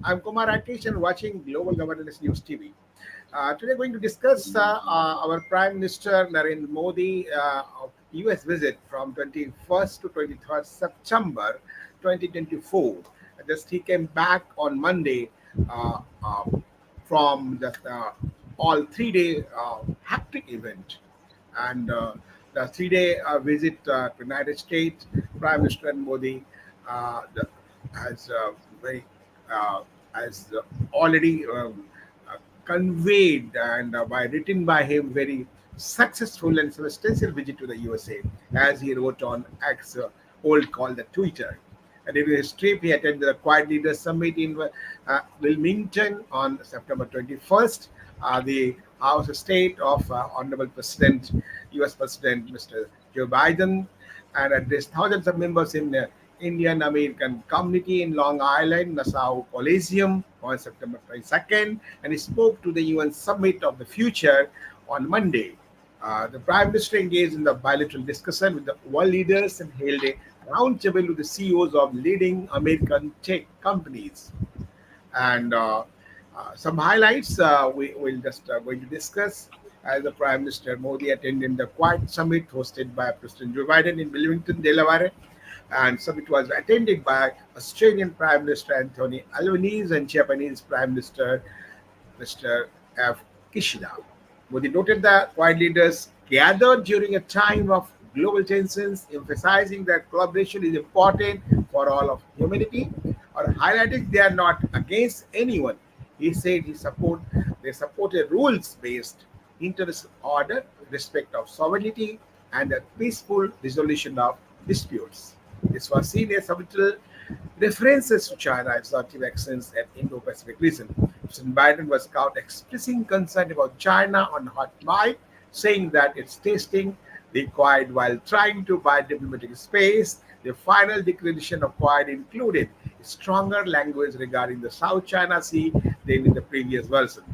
I'm Kumar Rakesh and watching Global Governance News TV. Today, we're going to discuss our Prime Minister Narendra Modi of US visit from 21st to 23rd September 2024. Just he came back on Monday from the all 3 day hectic event and the 3 day visit to United States. Prime Minister Modi has very uh, has already conveyed and by written by him very successful and substantial visit to the USA, as he wrote on X, old called the Twitter. And during his trip, he attended the Quiet Leaders Summit in Wilmington on September 21st. The House of State of Honorable President, US President Mr. Joe Biden, and addressed thousands of members in Indian American community in Long Island, Nassau Coliseum on September 22nd, and he spoke to the UN Summit of the Future on Monday. The Prime Minister engaged in the bilateral discussion with the world leaders and held a roundtable with the CEOs of leading American tech companies. And some highlights we will just going to discuss as the Prime Minister Modi attended the Quiet Summit hosted by President Joe Biden in Wilmington, Delaware. And summit was attended by Australian Prime Minister Anthony Albanese and Japanese Prime Minister Mr. F. Kishida. Modi noted that quiet leaders gathered during a time of global tensions, emphasizing that collaboration is important for all of humanity, or highlighting they are not against anyone. He said they support a rules-based international order, respect of sovereignty, and a peaceful resolution of disputes. This was seen as subtle references to China executive actions and Indo-Pacific region. President Biden was caught expressing concern about China on hot mic, saying that it's testing the Quad while trying to buy diplomatic space. The final declaration of Quad included stronger language regarding the South China Sea than in the previous version.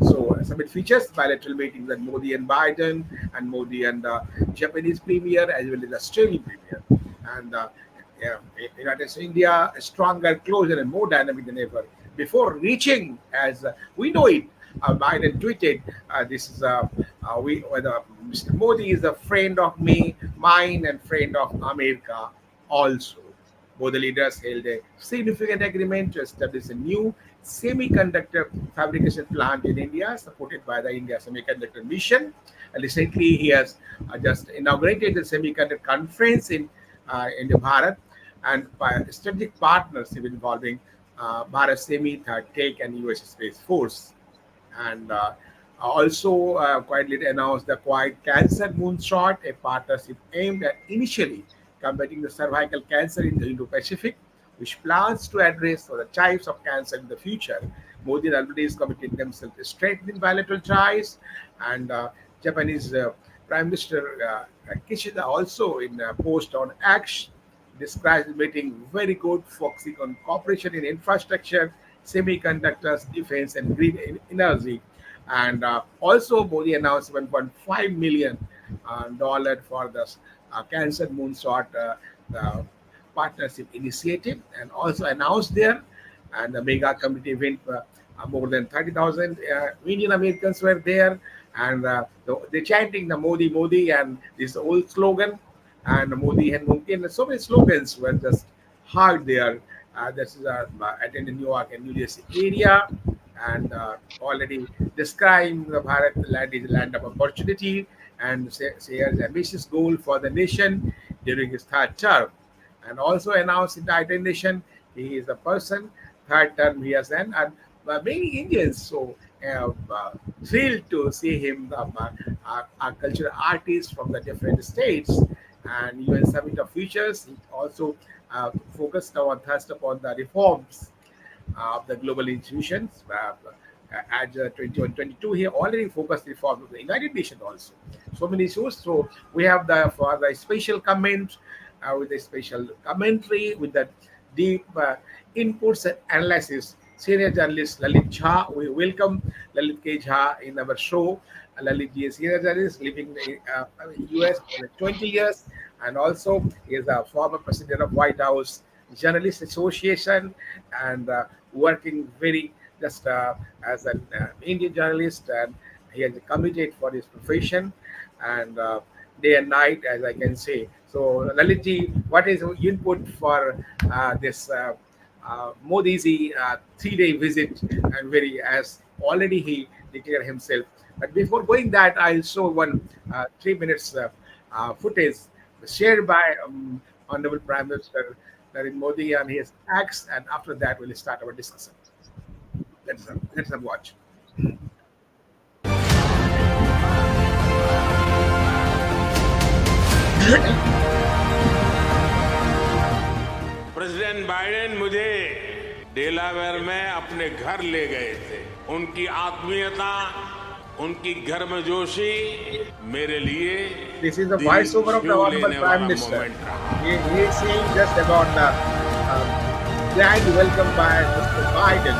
So, summit features bilateral meetings with Modi and Biden, and Modi and the Japanese premier, as well as the Australian premier. And yeah, United States, India, stronger, closer, and more dynamic than ever. Before reaching, as we know it, Biden tweeted, "This is whether Mr. Modi is a friend of me, mine, and friend of America also." Both the leaders held a significant agreement to establish a new semiconductor fabrication plant in India, supported by the India Semiconductor Mission. And recently, he has just inaugurated the semiconductor conference in the Bharat, and by strategic partnership involving Bharat Semi, Tech, and US Space Force. And also quietly announced the Quiet Cancer Moonshot, a partnership aimed at initially combating the cervical cancer in the Indo-Pacific, which plans to address the types of cancer in the future. Modi and Albanese committed themselves to strengthen bilateral ties, and Japanese Prime Minister Kishida also in a post on X describes the meeting very good, focusing on cooperation in infrastructure, semiconductors, defense, and green energy. And also, Modi announced $1.5 million dollar for the Cancer Moonshot the partnership initiative, and also announced there. And the mega community event, more than 30,000 Indian Americans were there, and they chanting the Modi Modi and this old slogan, and Modi and Mumkin. So many slogans were just heard there. This is attended New York and New Jersey area, and already describing the Bharat land is a land of opportunity, and shares ambitious goal for the nation during his third term, and also announced in the United Nation he is the person third term he has done, and many Indians so thrilled to see him, the cultural artists from the different states. And UN Summit of Futures, he also focused on thrust upon the reforms of the global institutions. At 21-22, he already focused reform of the United Nations also. So many issues. So we have the for the special comment with the special commentary with the deep inputs and analysis. Senior journalist Lalit Jha, we welcome Lalit K. Jha in our show. Lalit ji is senior journalist living in US for 20 years, and also he is a former president of White House, Journalist Association, and working very just as an Indian journalist, and he is committed for his profession, and day and night, as I can say. So, Lalitji, what is your input for this Modi's 3-day visit? And very as already he declared himself. But before going that, I'll show one 3 minutes footage shared by Honorable Prime Minister Narendra Modi and his acts, and after that we'll start our discussion. Let's watch. President Biden मुझे Delaware में अपने घर ले गए थे। उनकी आत्मीयता, उनकी गर्मजोशी मेरे लिए This is the voiceover of the Honorable Prime Minister. He is saying just about the grand welcome by Mr. Biden.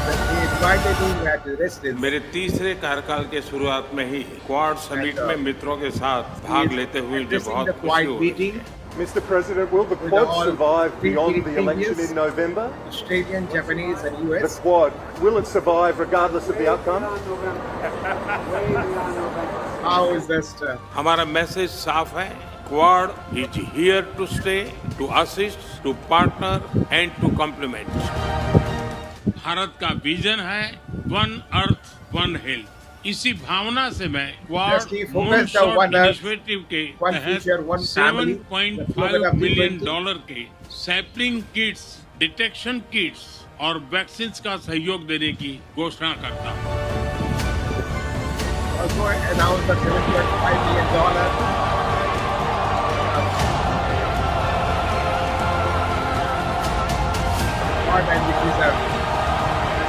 That he invited him at his residence. मेरे तीसरे कार्यकाल के शुरुआत में ही क्वाड समिट में मित्रों के साथ भाग लेते हुए मुझे बहुत खुशी हुई। Mr. President, will the Quad survive beyond the election in November? Australian, Japanese, and US. The Quad, will it survive regardless of the outcome? How is this? हमारा मैसेज साफ है। Quad is here to stay, to assist, to partner and to complement. Bharat का vision है one earth one health. इसी भावना से मैं quad initiative के तहत $7.5 मिलियन के सैपलिंग किट्स, डिटेक्शन किट्स और वैक्सीन का सहयोग देने की घोषणा करता हूँ। Also announced the $7.5 million and which is a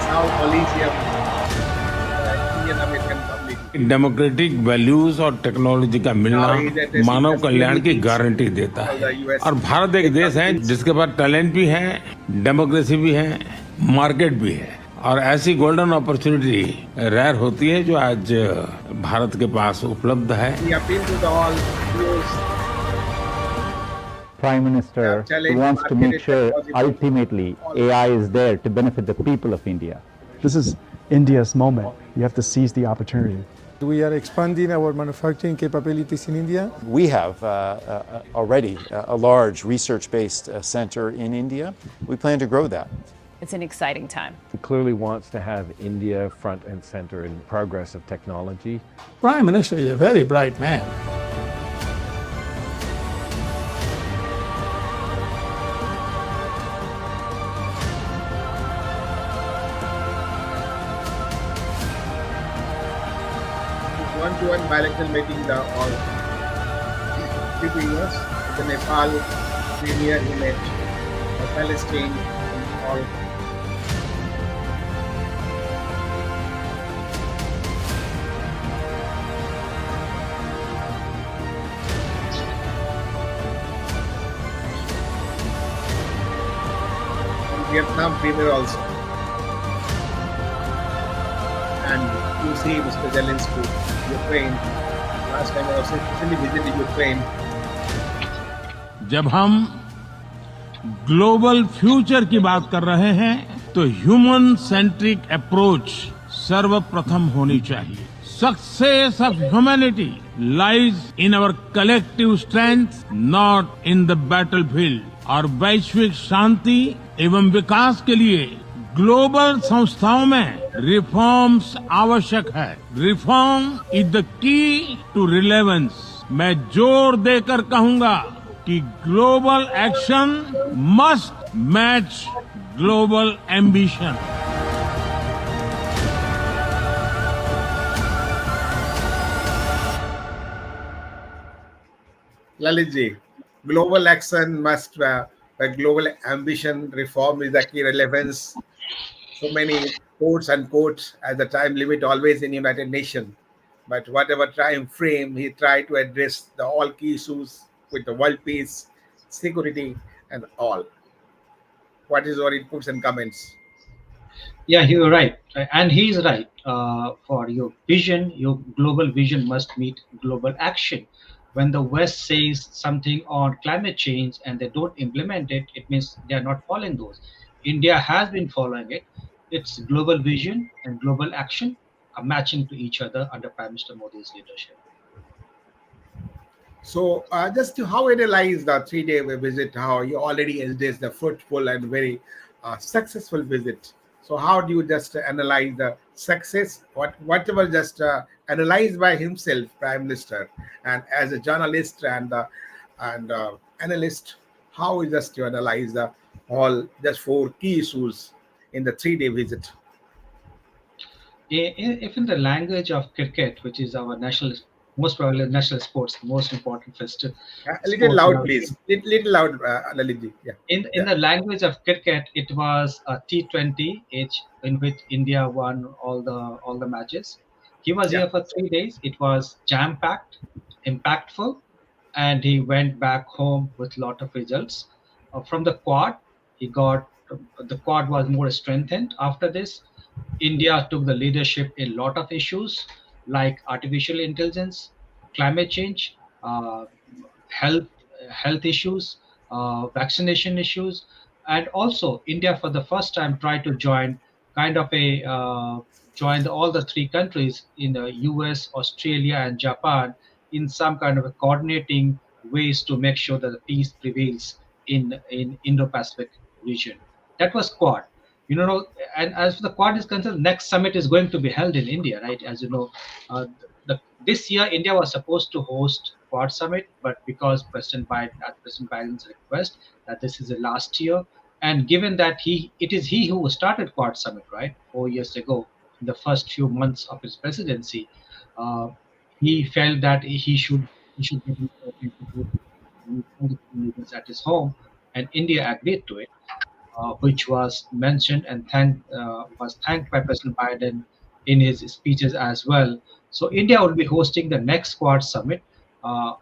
South Coliseum Indian American community. Democratic values और टेक्नोलॉजी का मिलना मानव कल्याण की गारंटी देता है। और भारत एक देश है जिसके पास टैलेंट भी है, डेमोक्रेसी भी है, मार्केट भी है, और ऐसी गोल्डन अपॉर्चुनिटी रेयर होती है जो आज भारत के पास उपलब्ध है। Prime Minister wants to make sure ultimately AI is there to benefit the people of India. This is India's moment. You have to seize the opportunity. We are expanding our manufacturing capabilities in India. We have already a large research-based center in India. We plan to grow that. It's an exciting time. He clearly wants to have India front and center in progress of technology. Prime Minister is a very bright man. One-to-one bilateral meeting the all 3 years. The Nepal Premier he met Palestine and all. And Vietnam Premier also. And you see Mr. Zelensky, Ukraine. Last time I was recently visited Ukraine. जब हम global future की बात कर रहे हैं तो human centric approach सर्वप्रथम होनी चाहिए। Success of humanity lies in our collective strength, not in the battlefield. और वैश्विक शांति एवं विकास के लिए ग्लोबल संस्थाओं में रिफॉर्म्स आवश्यक है। Reform is the key to relevance. मैं जोर देकर कहूंगा कि global action must match global ambition. Lalit ji, global action must global ambition, reform is the key relevance. So many quotes and quotes as the time limit always in United Nations. But whatever time frame, he tried to address the all key issues with the world peace, security, and all. What is your inputs and comments? Yeah, you're right. And he's right. For your vision, your global vision must meet global action. when the West says something on climate change and they don't implement it, it means they are not following those. India has been following it. Its global vision and global action are matching to each other under Prime Minister Modi's leadership. So, just to how analyze the 3 day visit, how you already is the fruitful and very successful visit. So, how do you just analyze the success? Whatever just analyzed by himself, Prime Minister, and as a journalist and analyst, how is just to analyze the all just four key issues in the 3 day visit? If in the language of cricket, which is our national, most probably national sports, most important festival A little sports in loud, our please. Little loud, Lalit. Yeah, in the language of cricket, it was a T20 age in which India won all the matches. He was yeah. here for 3 days. It was jam packed, impactful, and he went back home with lot of results. From the quad, he got the quad was more strengthened after this. India took the leadership in a lot of issues like artificial intelligence, climate change, health health issues, vaccination issues, and also India for the first time tried to join kind of a join all the three countries in the US, Australia, and Japan in some kind of a coordinating ways to make sure that the peace prevails in Indo-Pacific region. That was Quad. You know, and as for the Quad is concerned, next summit is going to be held in India, right? As you know, this year India was supposed to host Quad summit, but because President Biden's request that this is the last year, and given that it is he who started Quad summit, right, 4 years ago, in the first few months of his presidency, uh, he felt that he should get leaders at his home, and India agreed to it, which was mentioned and was thanked by President Biden in his speeches as well. So India will be hosting the next Quad summit, uh,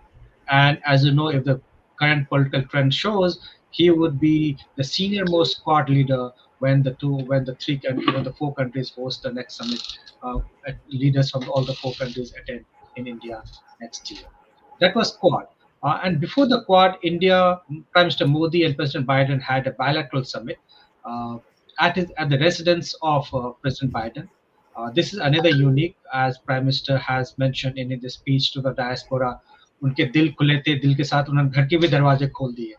and as you know, if the current political trend shows, he would be the senior most Quad leader when the four countries host the next summit. Leaders from all the four countries attend in India next year. That was Quad. And before the Quad, India, Prime Minister Modi and President Biden had a bilateral summit uh, at the residence of President Biden. This is another unique, as Prime Minister has mentioned in his speech to the diaspora. उनके दिल खुले थे, दिल के साथ उन्होंने घर के भी दरवाजे खोल दिए.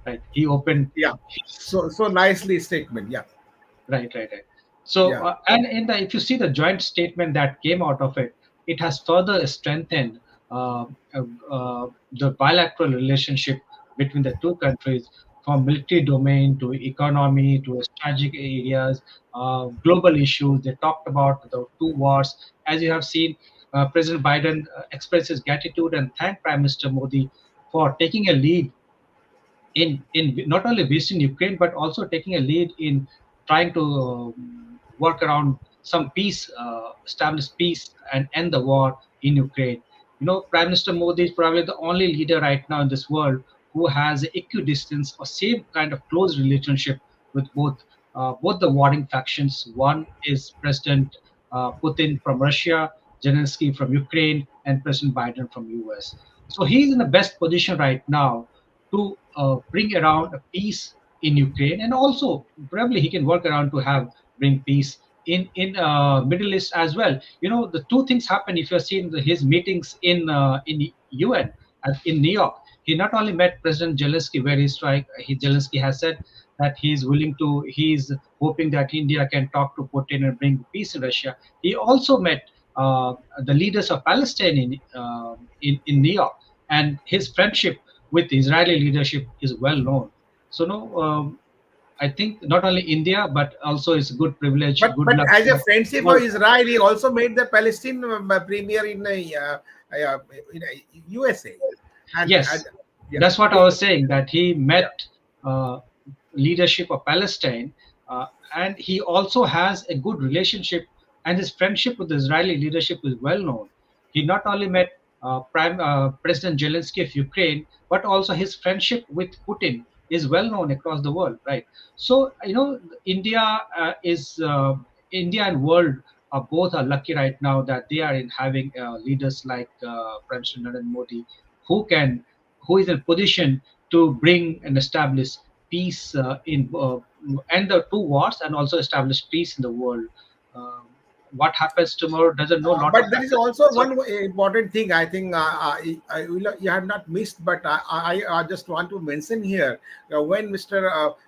Right, he opened. Yeah. So nicely statement. Yeah. Right. So, Yeah. if you see the joint statement that came out of it, it has further strengthened uh, the bilateral relationship between the two countries, from military domain to economy to strategic areas, global issues. They talked about the two wars. As you have seen, President Biden expressed his gratitude and thanked Prime Minister Modi for taking a lead in not only visiting Ukraine but also taking a lead in trying to work around some peace, establish peace and end the war in Ukraine. You know, Prime Minister Modi is probably the only leader right now in this world who has equidistance or same kind of close relationship with both the warring factions. One is President Putin from Russia, Zelensky from Ukraine, and President Biden from US. So he's in the best position right now to bring around a peace in Ukraine, and also probably he can work around to have bring peace in Middle East as well. You know, the two things happen if you're seeing his meetings in UN in New York. He not only met President Zelensky, where Zelensky has said that he's hoping that India can talk to Putin and bring peace in Russia. He also met the leaders of Palestine in New York, and his friendship with the Israeli leadership is well known. So no, I think not only India but also it's a good privilege, good But luck. as a friendship of Israel, he also made the Palestine premier in USA. Yes, Yeah. that's what I was saying. That he met uh, leadership of Palestine, and he also has a good relationship, and his friendship with the Israeli leadership is well known. He not only met President Zelensky of Ukraine, but also his friendship with Putin is well known across the world, right? So you know, India and world both are lucky right now that they are in having leaders like Prime Minister Narendra Modi, who is in position to bring and establish peace in end the two wars and also establish peace in the world. Uh, what happens tomorrow doesn't know. Lot of But there is factors. also So one important thing I think you have not missed, but I just want to mention here when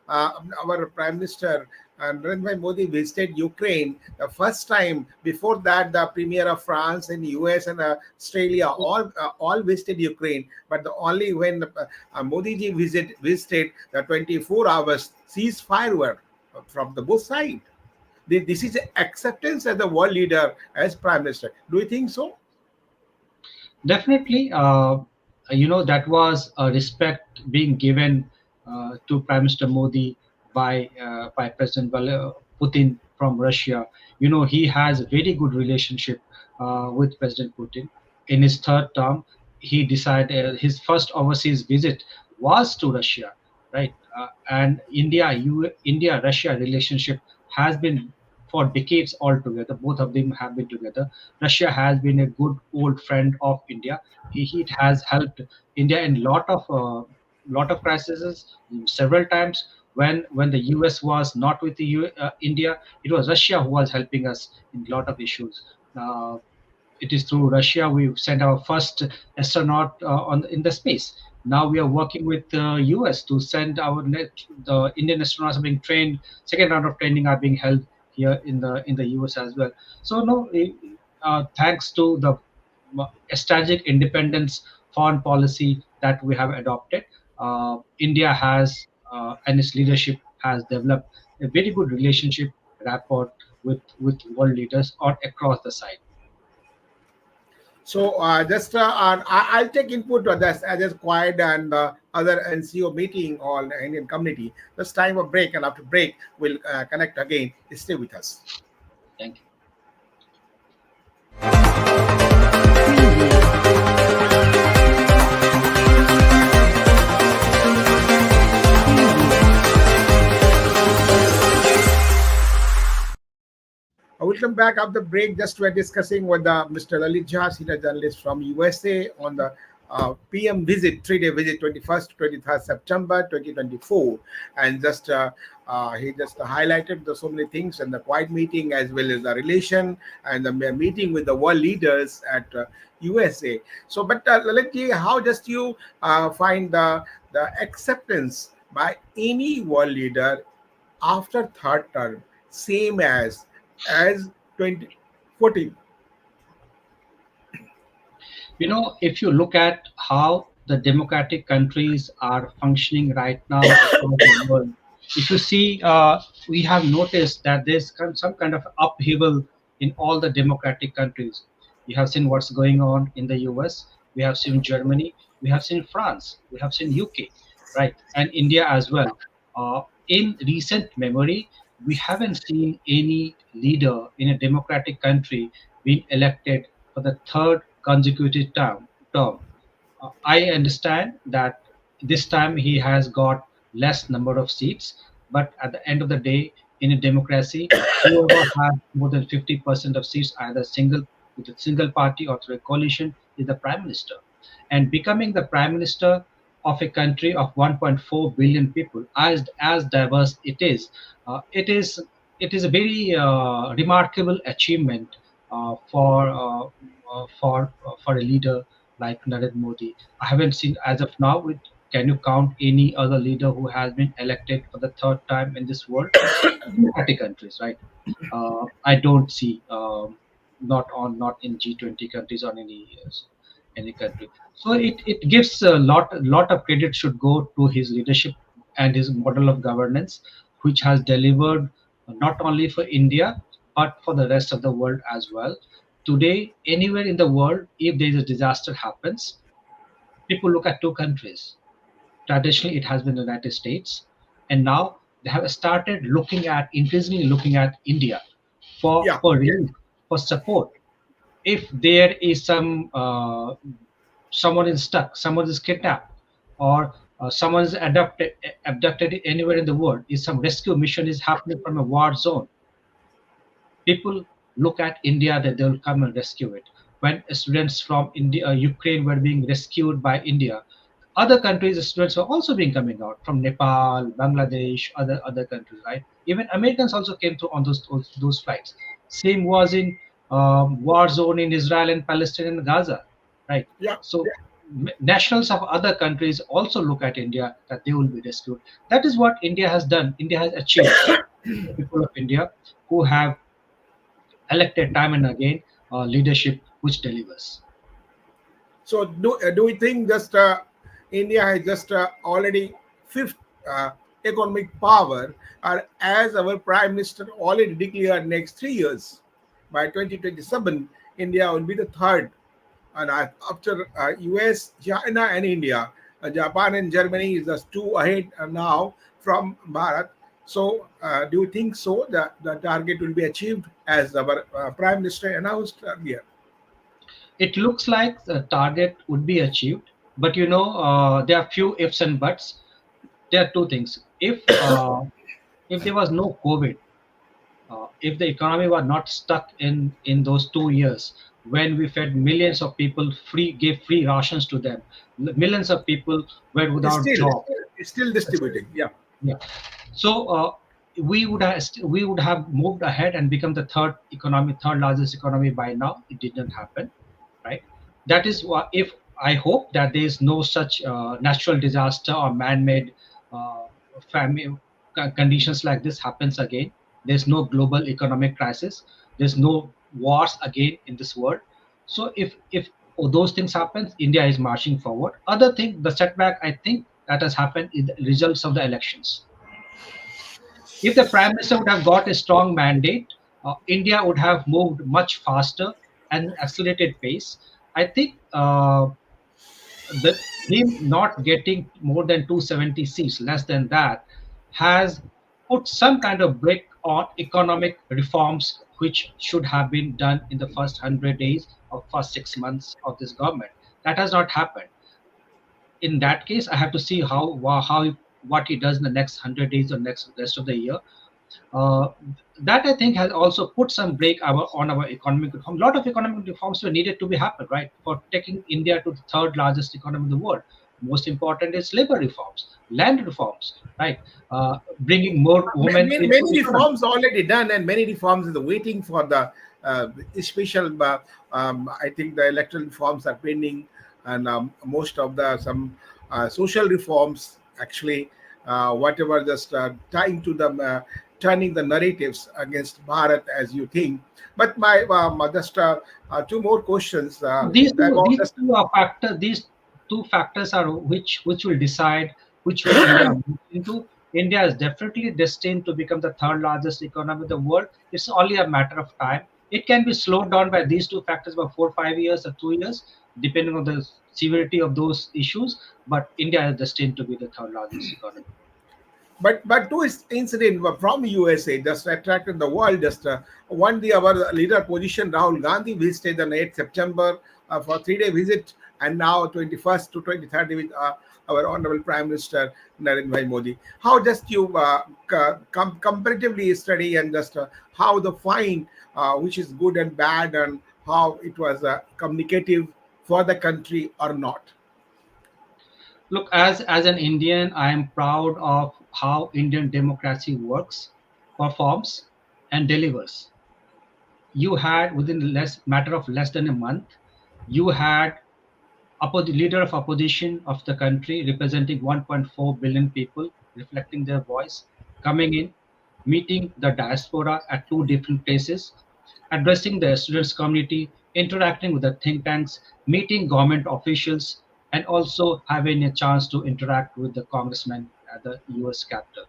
our Prime Minister Narendra Modi visited Ukraine the first time. Before that, the Premier of France and US and Australia all visited Ukraine. But only when Modi ji visited, the 24 hours ceasefire were from the both sides. This is acceptance as the world leader, as prime minister. Do you think so? definitely, that was a respect being given to Prime Minister Modi by President Putin from Russia. He has a very good relationship with President Putin. In his third term, he decided his first overseas visit was to Russia, right? And India-Russia relationship has been for decades altogether. Both of them have been together. Russia has been a good old friend of India. It has helped India in lot of crises several times. When the US was not with India, it was Russia who was helping us in a lot of issues. It is through Russia we sent our first astronaut in the space. Now we are working with the US to send the Indian astronauts are being trained. Second round of training are being held here in the US as well. So no, thanks to the strategic independence foreign policy that we have adopted, India has and its leadership has developed a very good relationship rapport with world leaders or across the side. So just I'll take input on this as quiet and other NCO meeting on Indian community. Just time of break, and after break we'll connect again. Stay with us. Thank you. Welcome back after break. Just we're discussing with Mr. Lalit Jha, senior journalist from USA, on the PM visit, 3-day visit, 21st to 23rd September 2024, and just he just highlighted so many things, and the quiet meeting as well as the relation and the meeting with the world leaders at USA. So, but Lalit ji, how just you find the acceptance by any world leader after third term, same as 2014? If you look at how the democratic countries are functioning right now across the world, if you see, we have noticed that there's some kind of upheaval in all the democratic countries. You have seen what's going on in the US, we have seen Germany, we have seen France, we have seen UK, right, and India as well. In recent memory, we haven't seen any leader in a democratic country being elected for the third consecutive term. I understand that this time he has got less number of seats, but at the end of the day, in a democracy, whoever has more than 50% of seats, either with a single party or through a coalition, is the prime minister. And becoming the prime minister of a country of 1.4 billion people, as diverse it is a very remarkable achievement for a leader like Narendra Modi. I haven't seen as of now. Can you count any other leader who has been elected for the third time in this world? Democratic countries, right? I don't see, not in G20 countries or any country. So it gives a lot of credit should go to his leadership and his model of governance, which has delivered not only for India but for the rest of the world as well. Today, anywhere in the world, if there is a disaster happens, people look at two countries. Traditionally, it has been the United States, and now they have started increasingly looking at India for relief, for support. If there is someone is stuck, someone is kidnapped, or someone is abducted anywhere in the world, if some rescue mission is happening from a war zone, people look at India that they will come and rescue it. when students from India, Ukraine were being rescued by India. Other countries, students were also being coming out from Nepal, Bangladesh, other countries, right? Even Americans also came through on those flights. Same was in war zone in Israel and Palestine and Gaza, right? Yeah. So nationals of other countries also look at India that they will be rescued. That is what India has done. India has achieved. The people of India who have elected time and again leadership which delivers. So do we think just India has just already fifth economic power, or as our Prime Minister already declared, next 3 years by 2027, India will be the third, and after US, China, and India, Japan and Germany is just two ahead now from Bharat. So do you think so that the target will be achieved as our Prime Minister announced earlier? It looks like the target would be achieved, but there are few ifs and buts. There are two things. If there was no COVID, if the economy was not stuck in those 2 years when we fed millions of people gave free rations to them, millions of people were without Still, job. it's still distributing. Yeah. Yeah. So we would have moved ahead and become the third largest economy by now. It didn't happen, right? That is what, if I hope that there is no such natural disaster or man-made uh, famine conditions like this happens again. There's no global economic crisis. There's no wars again in this world. So if those things happen, India is marching forward. Other thing, the setback I think that has happened is the results of the elections. If the prime minister would have got a strong mandate, India would have moved much faster and accelerated pace. I think him not getting more than 270 seats, less than that, has put some kind of brake on economic reforms which should have been done in the first 100 days or first 6 months of this government. That has not happened. In that case, I have to see how what he does in the next 100 days or next rest of the year. Uh, that I think has also put some brake on our economic reform. A lot of economic reforms were needed to be happen, right, for taking India to the third largest economy in the world. Most important is labor reforms, land reforms, right, bringing more women Many, into many the economy. reforms already done, and many reforms is waiting for the special. I think the electoral reforms are pending, and most of the some social reforms actually, whatever, just tying to them, turning the narratives against Bharat, as you think. But my just two more questions. These two, About these just two are factors. These two factors are which will decide which way India moves into. India is definitely destined to become the third largest economy in the world. It's only a matter of time. It can be slowed down by these two factors by 4 5 years or 2 years, depending on the severity of those issues. But India is destined to be the third largest economy. but two incident from USA just attracted the world. Just one, the our leader position Rahul Gandhi visited on 8th September for 3 day visit, and now 21st to 23rd with our honorable Prime Minister Narendra Modi. How just you comparatively study and just how the find which is good and bad, and how it was communicative for the country or not? Look, as an Indian, I am proud of how Indian democracy works, performs, and delivers. You had within less matter of less than a month, you had leader of opposition of the country representing 1.4 billion people, reflecting their voice, coming in, meeting the diaspora at two different places, addressing the students community, interacting with the think tanks, meeting government officials, and also having a chance to interact with the congressman at the US Capitol,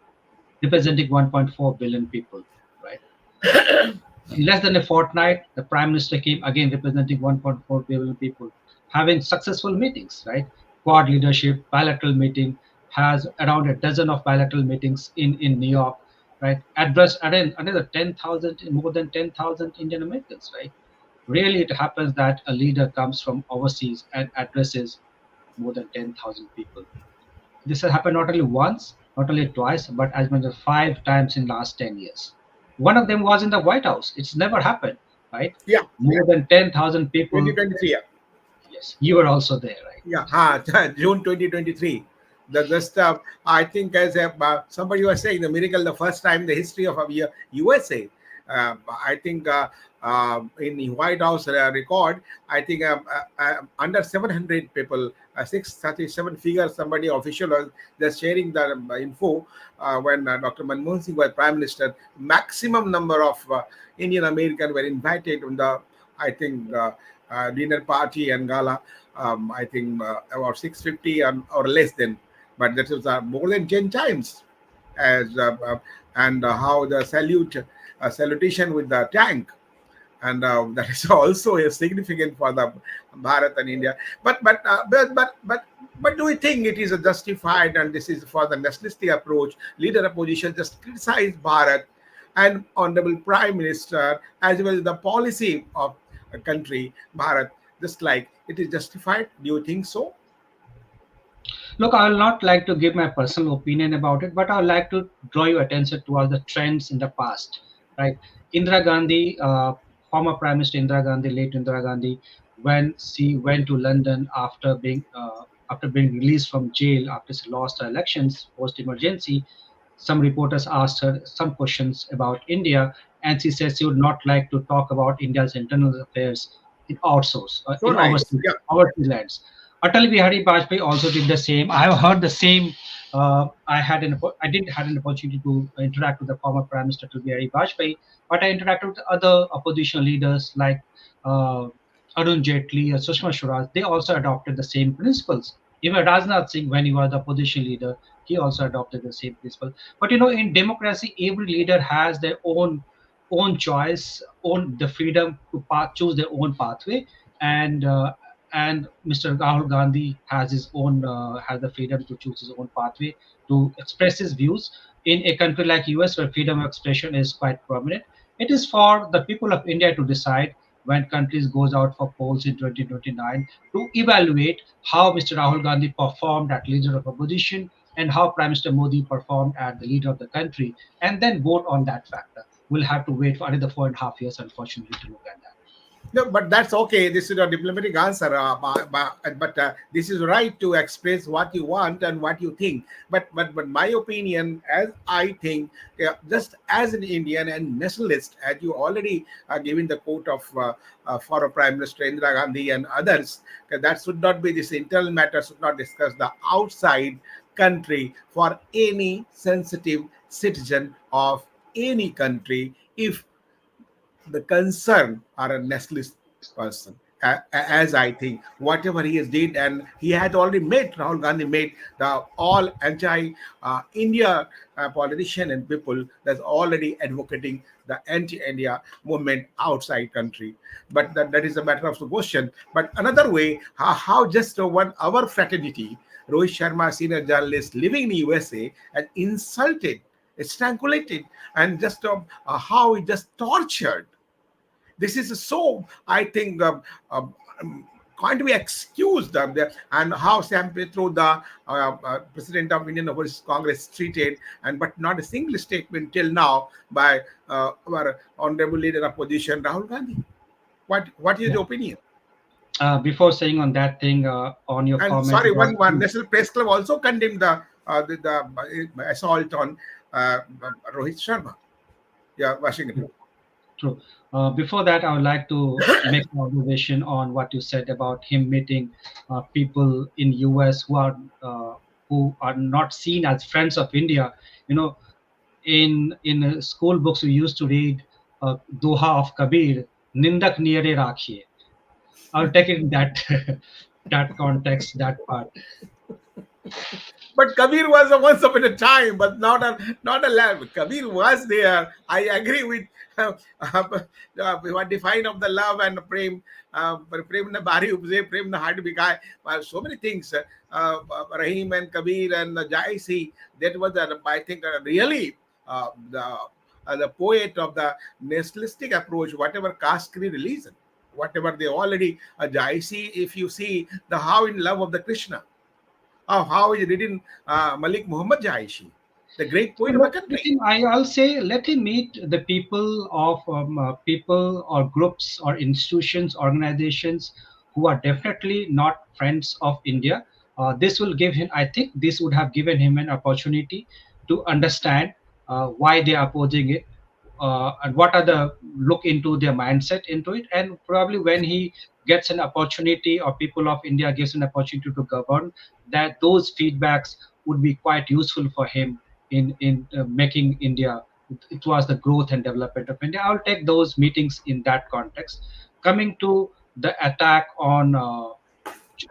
representing 1.4 billion people, right? In less than a fortnight, the Prime Minister came again representing 1.4 billion people, having successful meetings, right? Quad leadership, bilateral meeting, has around a dozen of bilateral meetings in New York, right? Addressed another 10,000, more than 10,000 Indian Americans, right? Rarely it happens that a leader comes from overseas and addresses more than 10,000 people. This has happened not only once, not only twice, but as much as 5 times in last 10 years. One of them was in the White House. It's never happened. right? Yeah, More than 10,000 people. 2023. Yeah, Yes, you were also there, right? yeah. June 2023. The just I think as somebody was saying, the miracle, the first time in the history of USA. I think in the White House record, I think under 700 people, 637 figures. Somebody official was just sharing the info when Dr. Manmohan Singh was Prime Minister. Maximum number of Indian American were invited on the, I think, dinner party and gala. I think about 650 or less than, but that was more than 10 times as and how the salutation with the tank, and that is also a significant for the Bharat and India. But do we think it is a justified, and this is for the nationalistic approach? Leader opposition just criticize Bharat and honorable Prime Minister as well as the policy of a country Bharat, just like it is justified. Do you think so? Look, I will not like to give my personal opinion about it, but I would like to draw your attention towards the trends in the past, right? Indira Gandhi, former Prime Minister Indira Gandhi, late Indira Gandhi, when she went to London after being released from jail after she lost her elections post emergency, some reporters asked her some questions about India, and she said she would not like to talk about India's internal affairs in outsource, So in nice. Yeah. overseas lands. Atal Bihari Vajpayee also did the same. I have heard the same. I did had an opportunity to interact with the former Prime Minister Atal Bihari Vajpayee, but I interacted with other opposition leaders like uh, Arun Jaitley or Sushma Swaraj. They also adopted the same principles. Even Rajnath Singh, when he was the opposition leader, he also adopted the same principle. But in democracy, every leader has their own choice, own the freedom to choose their own pathway, and Mr. Rahul Gandhi has the freedom to choose his own pathway to express his views. In a country like US, where freedom of expression is quite prominent, it is for the people of India to decide when countries goes out for polls in 2029 to evaluate how Mr. Rahul Gandhi performed as leader of opposition and how Prime Minister Modi performed as the leader of the country, and then vote on that factor. We'll have to wait for another 4.5 years, unfortunately, to look at that. No, but that's okay. This is a diplomatic answer. But this is right to express what you want and what you think. But my opinion, as I think, just as an Indian and nationalist, as you already given the quote of former Prime Minister Indira Gandhi and others, that should not be this internal matter. Should not discuss the outside country for any sensitive citizen of any country if the concern are a nationalist person. As I think, whatever he has did, and he had already made, Rahul Gandhi made the all anti-India politician and people that's already advocating the anti-India movement outside country. But that is a matter of the question. But another way, how just 1 hour fraternity, Rohit Sharma, senior journalist living in the USA, and insulted, strangulated, and just how he just tortured. This is so, I think, can't be excused there, and how Sam Petro, the president of Indian Overseas Congress, treated, and but not a single statement till now by our honorable leader of opposition, Rahul Gandhi. What is your opinion? Before saying on that thing, on your And comment, sorry, one National Press Club also condemned the assault on Rohit Sharma. Yeah, Washington. True. Before that, I would like to make an observation on what you said about him meeting people in US who are not seen as friends of India. In school books we used to read Doha of Kabir, Nindak Niyare Rakhiye. I'll take it in that that context, that part. But Kabir was a once upon a time, but not a love. Kabir was there. I agree with what define of the love and prem. Prem na bari upze, prem na heart bikaye. So many things. Rahim and Kabir and Jaisi. That was, I think, really the poet of the nationalistic approach, whatever caste, creed, religion, whatever they already. Jaisi, if you see the how in love of the Krishna. How is written Malik Muhammad Jaishi. the great So poet of the let country. him, I'll say, let him meet the people of people or groups or institutions, organizations who are definitely not friends of India. This will give him, I think, this would have given him an opportunity to understand why they are opposing it, and what are the look into their mindset into it, and probably when he gets an opportunity or people of India gives an opportunity to govern, that those feedbacks would be quite useful for him in making India towards the growth and development of India. I'll take those meetings in that context. Coming to the attack on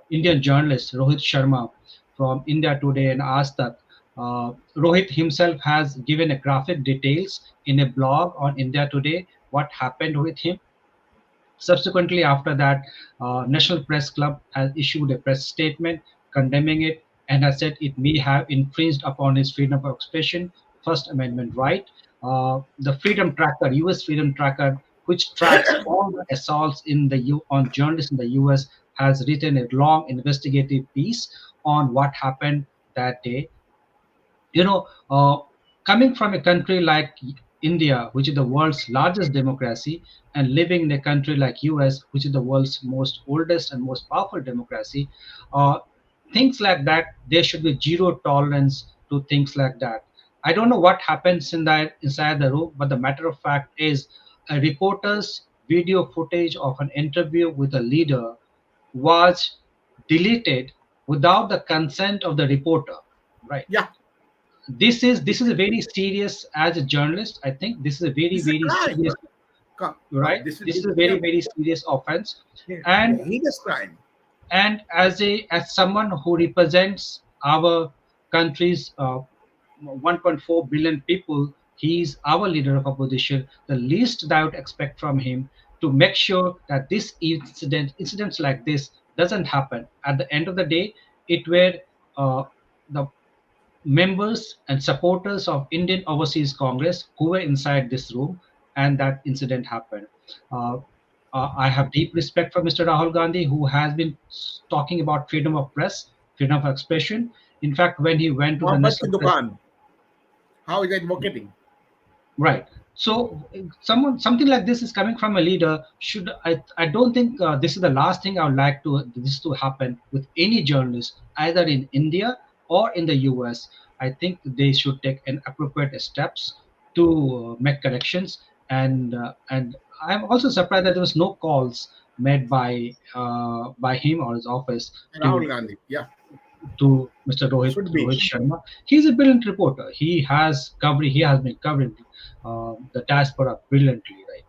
Indian journalist Rohit Sharma from India Today and Aaj Tak. Rohit himself has given a graphic details in a blog on India Today what happened with him. Subsequently, after that, National Press Club has issued a press statement condemning it and has said it may have infringed upon his freedom of expression, First Amendment right. The Freedom Tracker, U.S. Freedom Tracker, which tracks all the assaults on journalists in the U.S., has written a long investigative piece on what happened that day. you know Coming from a country like India, which is the world's largest democracy, and living in a country like US, which is the world's most oldest and most powerful democracy, uh, things like that, there should be zero tolerance to things like that. I don't know what happens inside the room, but the matter of fact is a reporter's video footage of an interview with a leader was deleted without the consent of the reporter, right? Yeah, This is a very serious, as a journalist, I think this is a very this is a very crime. serious, right? This is This is a very very serious offense. and a heinous crime. and as someone who represents our country's 1.4 billion people, he's our leader of opposition. The least that I would expect from him to make sure that this incidents like this doesn't happen. At the end of the day, it were the members and supporters of Indian Overseas Congress who were inside this room, and that incident happened. Uh, I have deep respect for Mr. Rahul Gandhi, who has been talking about freedom of press, freedom of expression. In fact, when he went to the Mohammed national press, Dukan, how is advocating? right. So something like this is coming from a leader. I don't think this is the last thing I would like to happen with any journalist, either in India or in the US. I think they should take an appropriate steps to make corrections. And I'm also surprised that there was no calls made by him or his office Rahul Gandhi, yeah, to Mr. should be. Rohit Sharma. He's a brilliant reporter. He has been covering the diaspora brilliantly, right?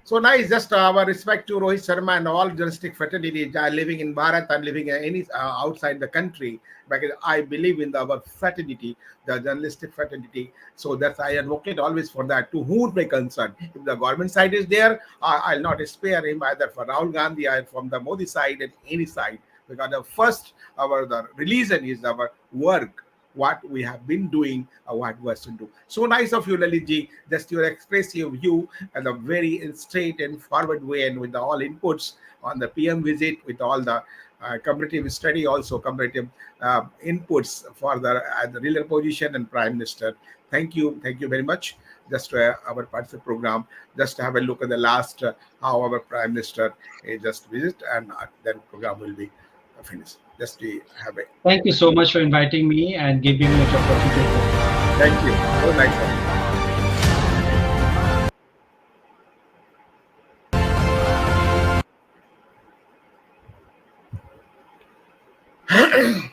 So nice. Just our respect to Rohit Sharma and all journalistic fraternity living in Bharat and living outside the country. Because I believe in our fraternity, the journalistic fraternity. So that's I advocate always for that. To whom may concern. If the government side is there, I'll not spare him either for Rahul Gandhi or from the Modi side and any side. Because the religion is our work, what we have been doing, what was to do. So nice of you, Lalit ji, just your expressive view and a very straight and forward way, and with the all inputs on the PM visit, with all the comparative study, also comparative inputs for the real opposition and Prime Minister. Thank you very much. Just our participant program, just to have a look at the last how our Prime Minister just visit, and then program will be finished. Just to have a Thank you so much for inviting me and giving me the opportunity. thank you. So nice of you.